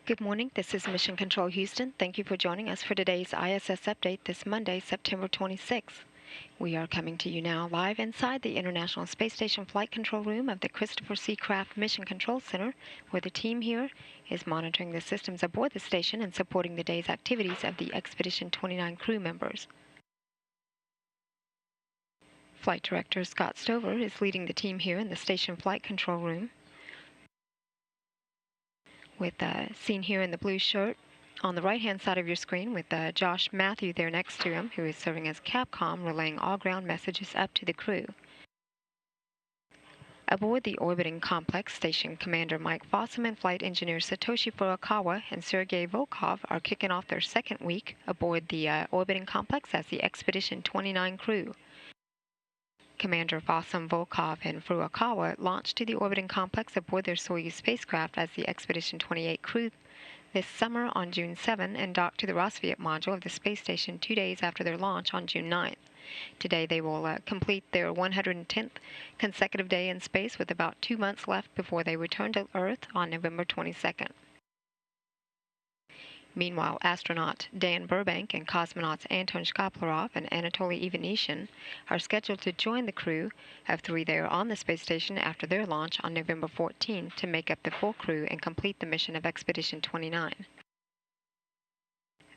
Good morning. This is Mission Control Houston. Thank you for joining us for today's ISS update this Monday, September 26th. We are coming to you now live inside the International Space Station Flight Control Room of the Christopher C. Kraft Mission Control Center, where the team here is monitoring the systems aboard the station and supporting the day's activities of the Expedition 29 crew members. Flight Director Scott Stover is leading the team here in the Station Flight Control Room, with seen here in the blue shirt on the right-hand side of your screen with Josh Matthew there next to him, who is serving as Capcom, relaying all ground messages up to the crew. Aboard the orbiting complex, Station Commander Mike Fossum and Flight Engineer Satoshi Furukawa and Sergei Volkov are kicking off their second week aboard the orbiting complex as the Expedition 29 crew. Commander Fossum, Volkov, and Furukawa launched to the orbiting complex aboard their Soyuz spacecraft as the Expedition 28 crew this summer on June 7 and docked to the Rossviet module of the space station 2 days after their launch on June 9th. Today they will complete their 110th consecutive day in space with about 2 months left before they return to Earth on November 22nd. Meanwhile, astronaut Dan Burbank and cosmonauts Anton Shkaplerov and Anatoly Ivanishin are scheduled to join the crew of 3 there on the space station after their launch on November 14 to make up the full crew and complete the mission of Expedition 29.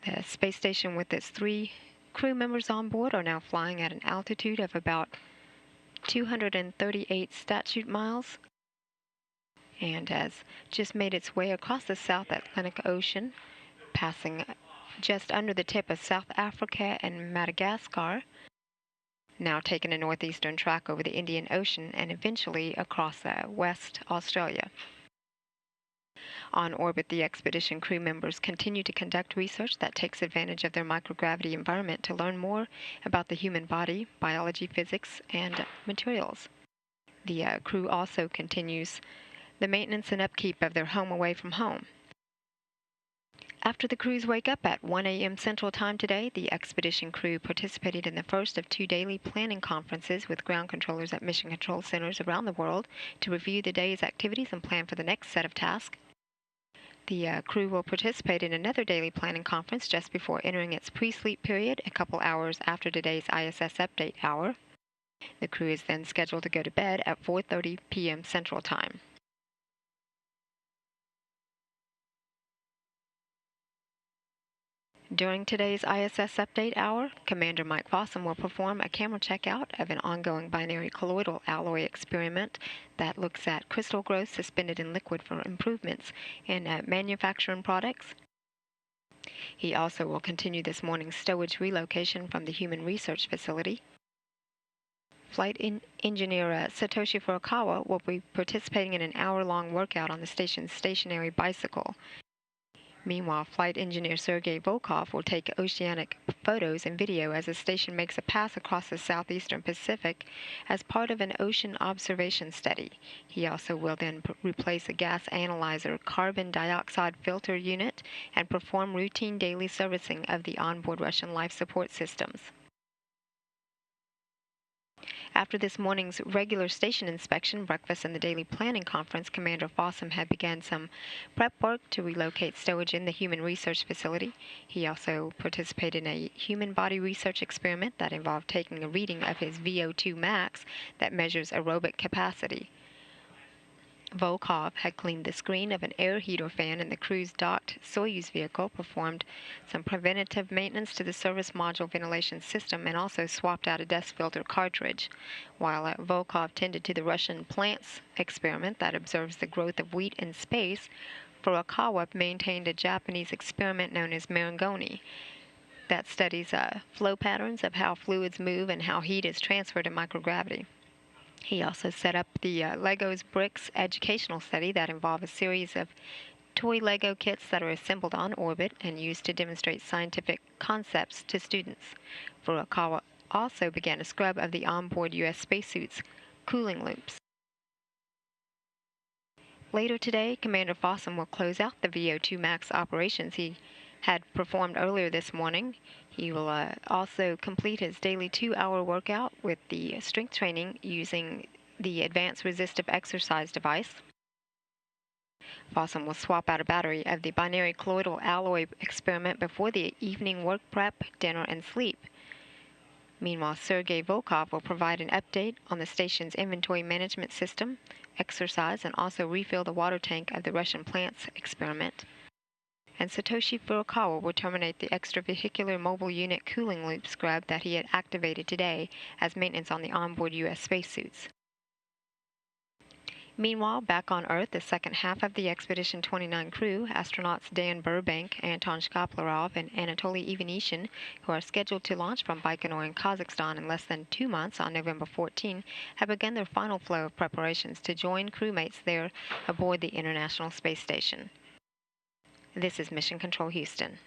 The space station with its 3 crew members on board are now flying at an altitude of about 238 statute miles and has just made its way across the South Atlantic Ocean, passing just under the tip of South Africa and Madagascar, now taking a northeastern track over the Indian Ocean and eventually across West Australia. On orbit, the expedition crew members continue to conduct research that takes advantage of their microgravity environment to learn more about the human body, biology, physics, and materials. The crew also continues the maintenance and upkeep of their home away from home. After the crews wake up at 1 a.m. Central Time today, the expedition crew participated in the first of 2 daily planning conferences with ground controllers at mission control centers around the world to review the day's activities and plan for the next set of tasks. The crew will participate in another daily planning conference just before entering its pre-sleep period a couple hours after today's ISS Update hour. The crew is then scheduled to go to bed at 4:30 p.m. Central Time. During today's ISS Update hour, Commander Mike Fossum will perform a camera checkout of an ongoing binary colloidal alloy experiment that looks at crystal growth suspended in liquid for improvements in manufacturing products. He also will continue this morning's stowage relocation from the Human Research Facility. Flight engineer Satoshi Furukawa will be participating in an hour-long workout on the station's stationary bicycle. Meanwhile, flight engineer Sergei Volkov will take oceanic photos and video as the station makes a pass across the southeastern Pacific as part of an ocean observation study. He also will then replace a gas analyzer carbon dioxide filter unit and perform routine daily servicing of the onboard Russian life support systems. After this morning's regular station inspection, breakfast, and the daily planning conference, Commander Fossum had begun some prep work to relocate stowage in the Human Research Facility. He also participated in a human body research experiment that involved taking a reading of his VO2 max that measures aerobic capacity. Volkov had cleaned the screen of an air heater fan in the crew's docked Soyuz vehicle, performed some preventative maintenance to the service module ventilation system, and also swapped out a dust filter cartridge. While Volkov tended to the Russian plants experiment that observes the growth of wheat in space, Furukawa maintained a Japanese experiment known as Marangoni that studies flow patterns of how fluids move and how heat is transferred in microgravity. He also set up the Legos Bricks educational study that involved a series of toy Lego kits that are assembled on orbit and used to demonstrate scientific concepts to students. Furukawa also began a scrub of the onboard U.S. spacesuit's cooling loops. Later today, Commander Fossum will close out the VO2 max operations he had performed earlier this morning. He will also complete his daily 2-hour workout with the strength training using the Advanced Resistive Exercise device. Fossum will swap out a battery of the binary colloidal alloy experiment before the evening work prep, dinner, and sleep. Meanwhile, Sergei Volkov will provide an update on the station's inventory management system, exercise, and also refill the water tank of the Russian plant's experiment. And Satoshi Furukawa will terminate the extravehicular mobile unit cooling loop scrub that he had activated today as maintenance on the onboard U.S. spacesuits. Meanwhile, back on Earth, the second half of the Expedition 29 crew, astronauts Dan Burbank, Anton Shkaplerov, and Anatoly Ivanishin, who are scheduled to launch from Baikonur in Kazakhstan in less than 2 months on November 14, have begun their final flow of preparations to join crewmates there aboard the International Space Station. This is Mission Control Houston.